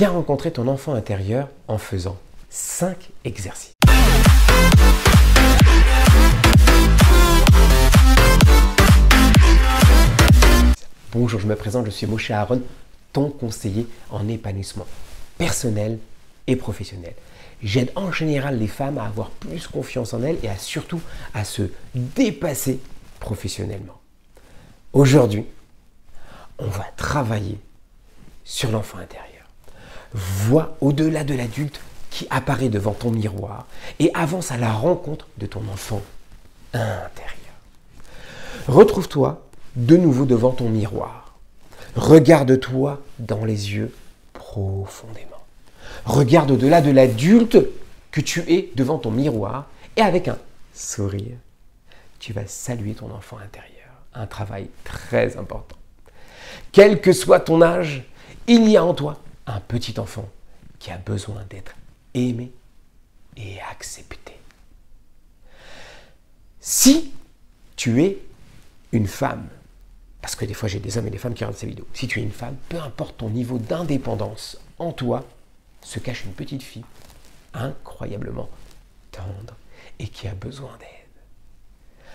Viens rencontrer ton enfant intérieur en faisant 5 exercices. Bonjour, je me présente, je suis Moshe Aaron, ton conseiller en épanouissement personnel et professionnel. J'aide en général les femmes à avoir plus confiance en elles et surtout à se dépasser professionnellement. Aujourd'hui, on va travailler sur l'enfant intérieur. Vois au-delà de l'adulte qui apparaît devant ton miroir et avance à la rencontre de ton enfant intérieur. Retrouve-toi de nouveau devant ton miroir. Regarde-toi dans les yeux profondément. Regarde au-delà de l'adulte que tu es devant ton miroir et avec un sourire, tu vas saluer ton enfant intérieur. Un travail très important. Quel que soit ton âge, il y a en toi un petit enfant qui a besoin d'être aimé et accepté. Si tu es une femme, parce que des fois j'ai des hommes et des femmes qui regardent ces vidéos, si tu es une femme, peu importe ton niveau d'indépendance, en toi se cache une petite fille incroyablement tendre et qui a besoin d'aide.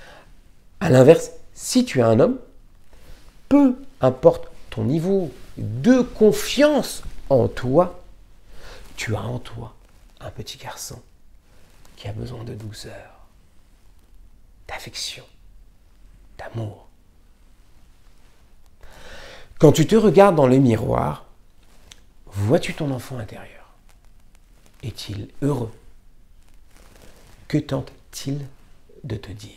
À l'inverse, si tu es un homme, peu importe ton niveau de confiance en toi, tu as en toi un petit garçon qui a besoin de douceur, d'affection, d'amour. Quand tu te regardes dans le miroir, vois-tu ton enfant intérieur? Est-il heureux? Que tente-t-il de te dire?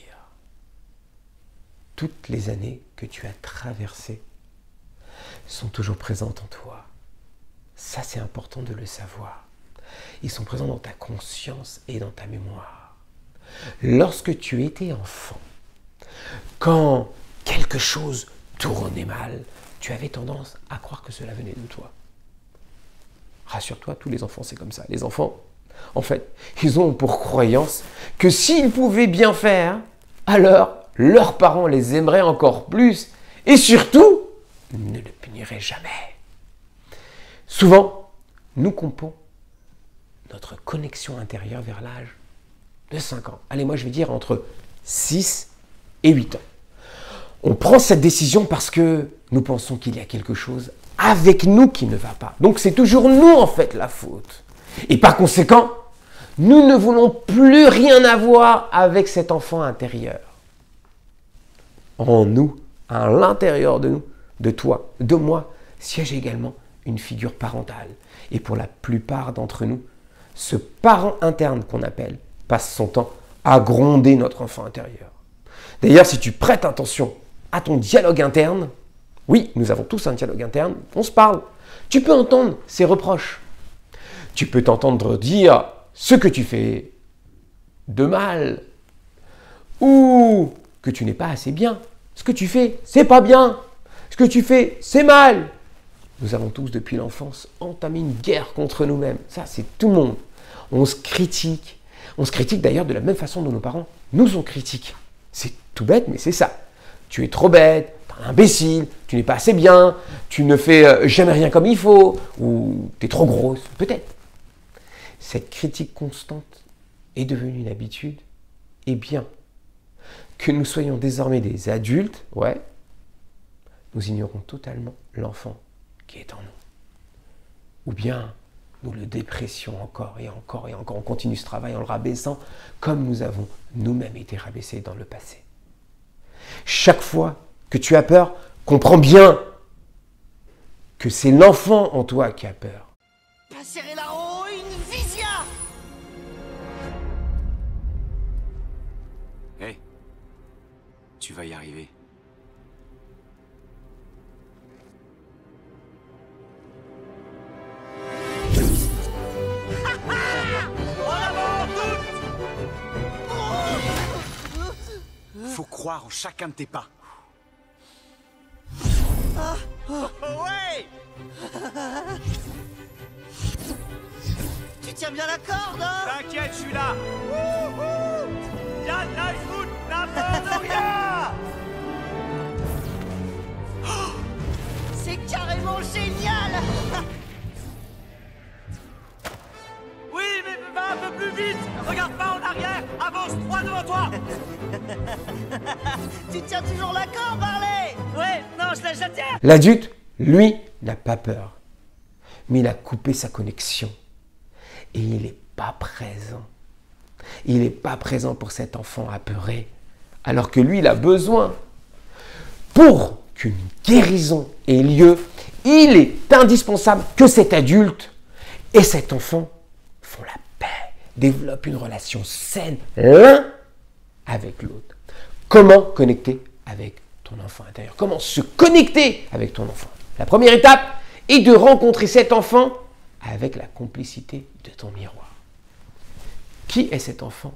Toutes les années que tu as traversées sont toujours présentes en toi. Ça, c'est important de le savoir. Ils sont présents dans ta conscience et dans ta mémoire. Lorsque tu étais enfant, quand quelque chose tournait mal, tu avais tendance à croire que cela venait de toi. Rassure-toi, tous les enfants, c'est comme ça. Les enfants, en fait, ils ont pour croyance que s'ils pouvaient bien faire, alors leurs parents les aimeraient encore plus et surtout, ne le puniraient jamais. Souvent, nous comptons notre connexion intérieure vers l'âge de 5 ans. Allez, moi je vais dire entre 6 et 8 ans. On prend cette décision parce que nous pensons qu'il y a quelque chose avec nous qui ne va pas. Donc c'est toujours nous en fait la faute. Et par conséquent, nous ne voulons plus rien avoir avec cet enfant intérieur. En nous, à l'intérieur de nous, de toi, de moi, siège également une figure parentale. Et pour la plupart d'entre nous, ce parent interne qu'on appelle passe son temps à gronder notre enfant intérieur. D'ailleurs, si tu prêtes attention à ton dialogue interne, oui, nous avons tous un dialogue interne, on se parle. Tu peux entendre ses reproches. Tu peux t'entendre dire ce que tu fais de mal ou que tu n'es pas assez bien. Ce que tu fais, c'est pas bien. Ce que tu fais, c'est mal. Nous avons tous, depuis l'enfance, entamé une guerre contre nous-mêmes. Ça, c'est tout le monde. On se critique. On se critique d'ailleurs de la même façon dont nos parents nous ont critiqués. C'est tout bête, mais c'est ça. Tu es trop bête, t'es un imbécile, tu n'es pas assez bien, tu ne fais jamais rien comme il faut, ou tu es trop grosse, peut-être. Cette critique constante est devenue une habitude, et bien que nous soyons désormais des adultes, ouais, nous ignorons totalement l'enfant qui est en nous. Ou bien nous le dépressions encore et encore et encore. On continue ce travail en le rabaissant comme nous avons nous-mêmes été rabaissés dans le passé. Chaque fois que tu as peur, comprends bien que c'est l'enfant en toi qui a peur. Passerez là-haut une vision. Hé, tu vas y arriver. Faut croire en chacun de tes pas. Ouais. Tu tiens bien la corde, hein? T'inquiète, je suis là. Yann, là, je fout n'importe rien. C'est carrément génial. Regarde pas en arrière. Avance droit devant toi. Tu tiens toujours la corde, Harley? Ouais, non, je la tiens. L'adulte, lui, n'a pas peur. Mais il a coupé sa connexion. Et il n'est pas présent. Il n'est pas présent pour cet enfant apeuré. Alors que lui, il a besoin. Pour qu'une guérison ait lieu, il est indispensable que cet adulte et cet enfant font la paix, développent une relation saine l'un avec l'autre. Comment connecter avec ton enfant intérieur? Comment se connecter avec ton enfant? La première étape est de rencontrer cet enfant avec la complicité de ton miroir. Qui est cet enfant?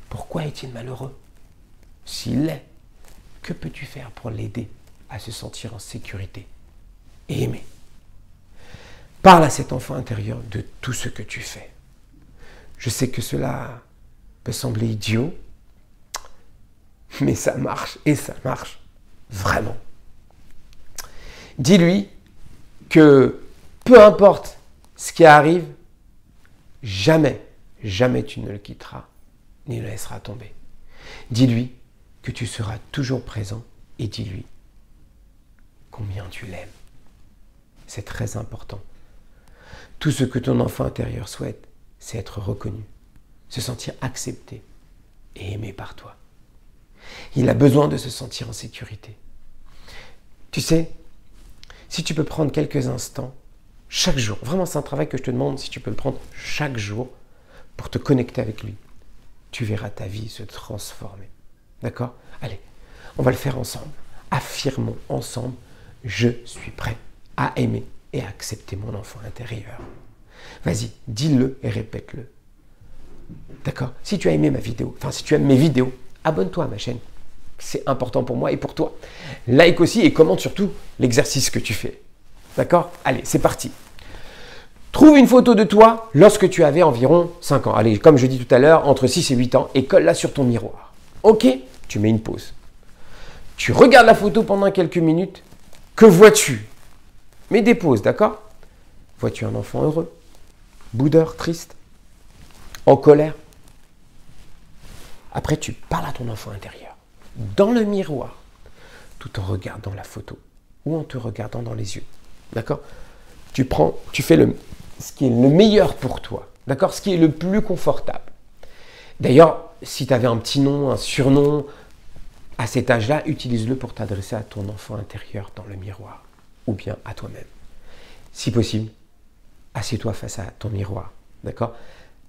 Pourquoi est-il malheureux? S'il l'est, que peux-tu faire pour l'aider à se sentir en sécurité et aimé? Parle à cet enfant intérieur de tout ce que tu fais. Je sais que cela peut sembler idiot, mais ça marche et ça marche vraiment. Dis-lui que peu importe ce qui arrive, jamais, jamais tu ne le quitteras ni ne le laisseras tomber. Dis-lui que tu seras toujours présent et dis-lui combien tu l'aimes. C'est très important. Tout ce que ton enfant intérieur souhaite, c'est être reconnu, se sentir accepté et aimé par toi. Il a besoin de se sentir en sécurité. Tu sais, si tu peux prendre quelques instants, chaque jour, vraiment c'est un travail que je te demande, si tu peux le prendre chaque jour pour te connecter avec lui, tu verras ta vie se transformer. D'accord? Allez, on va le faire ensemble. Affirmons ensemble, je suis prêt à aimer et à accepter mon enfant intérieur. Vas-y, dis-le et répète-le. D'accord? Si tu as aimé ma vidéo, si tu aimes mes vidéos, abonne-toi à ma chaîne. C'est important pour moi et pour toi. Like aussi et commente surtout l'exercice que tu fais. D'accord? Allez, c'est parti. Trouve une photo de toi lorsque tu avais environ 5 ans. Allez, comme je dis tout à l'heure, entre 6 et 8 ans et colle-la sur ton miroir. Ok? Tu mets une pause. Tu regardes la photo pendant quelques minutes. Que vois-tu? Mets des pauses, d'accord? Vois-tu un enfant heureux? Boudeur, triste? En colère? Après, tu parles à ton enfant intérieur, dans le miroir, tout en regardant la photo ou en te regardant dans les yeux. D'accord? Tu fais ce qui est le meilleur pour toi. D'accord? Ce qui est le plus confortable. D'ailleurs, si tu avais un petit nom, un surnom, à cet âge-là, utilise-le pour t'adresser à ton enfant intérieur dans le miroir ou bien à toi-même. Si possible, assieds-toi face à ton miroir. D'accord?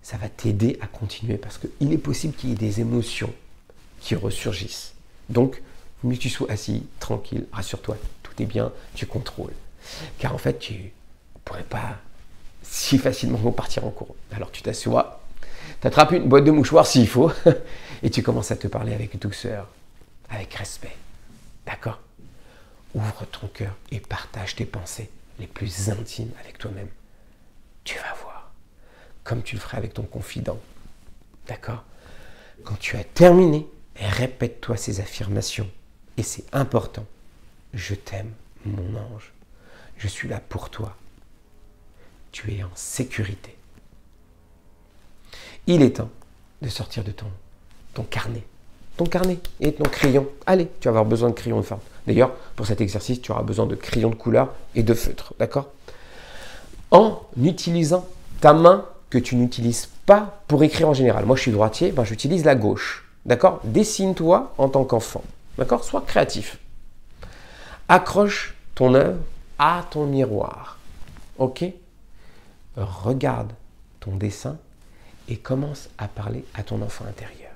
Ça va t'aider à continuer parce qu'il est possible qu'il y ait des émotions qui ressurgissent. Donc, mieux que tu sois assis, tranquille, rassure-toi, tout est bien, tu contrôles. Car en fait, tu ne pourrais pas si facilement repartir en cours. Alors tu t'assois, tu attrapes une boîte de mouchoirs s'il faut, et tu commences à te parler avec douceur, avec respect. D'accord? Ouvre ton cœur et partage tes pensées les plus intimes avec toi-même. Tu vas voir, comme tu le ferais avec ton confident. D'accord? Quand tu as terminé, répète-toi ces affirmations. Et c'est important. Je t'aime, mon ange. Je suis là pour toi. Tu es en sécurité. Il est temps de sortir de ton carnet. Ton carnet et ton crayon. Allez, tu vas avoir besoin de crayons de forme. D'ailleurs, pour cet exercice, tu auras besoin de crayons de couleur et de feutre. D'accord? En utilisant ta main que tu n'utilises pas pour écrire en général. Moi, je suis droitier, j'utilise la gauche. D'accord? Dessine-toi en tant qu'enfant. D'accord? Sois créatif. Accroche ton œuvre à ton miroir. Ok? Regarde ton dessin et commence à parler à ton enfant intérieur.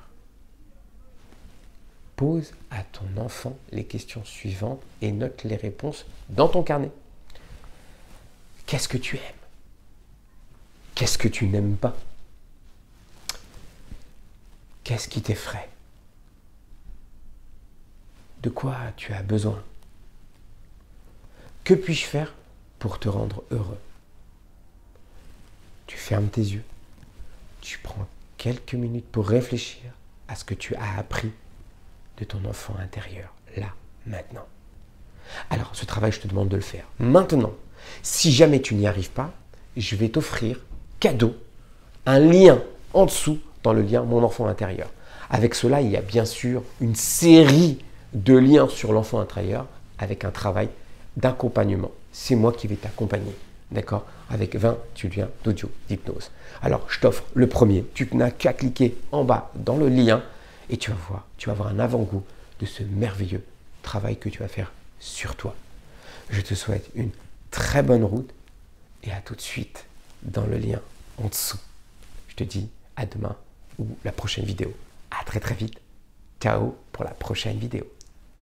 Pose à ton enfant les questions suivantes et note les réponses dans ton carnet. Qu'est-ce que tu aimes? Qu'est-ce que tu n'aimes pas? Qu'est-ce qui t'effraie? De quoi tu as besoin? Que puis-je faire pour te rendre heureux? Tu fermes tes yeux. Tu prends quelques minutes pour réfléchir à ce que tu as appris de ton enfant intérieur, là, maintenant. Alors, ce travail, je te demande de le faire. Maintenant, si jamais tu n'y arrives pas, je vais t'offrir, cadeau, un lien en dessous dans le lien Mon enfant intérieur. Avec cela, il y a bien sûr une série de liens sur l'enfant intérieur avec un travail d'accompagnement. C'est moi qui vais t'accompagner, d'accord? Avec 20 liens d'audio d'hypnose. Alors, je t'offre le premier. Tu n'as qu'à cliquer en bas dans le lien et tu vas voir, tu vas avoir un avant-goût de ce merveilleux travail que tu vas faire sur toi. Je te souhaite une très bonne route et à tout de suite dans le lien en dessous. Je te dis à demain ou la prochaine vidéo. À très très vite. Ciao pour la prochaine vidéo.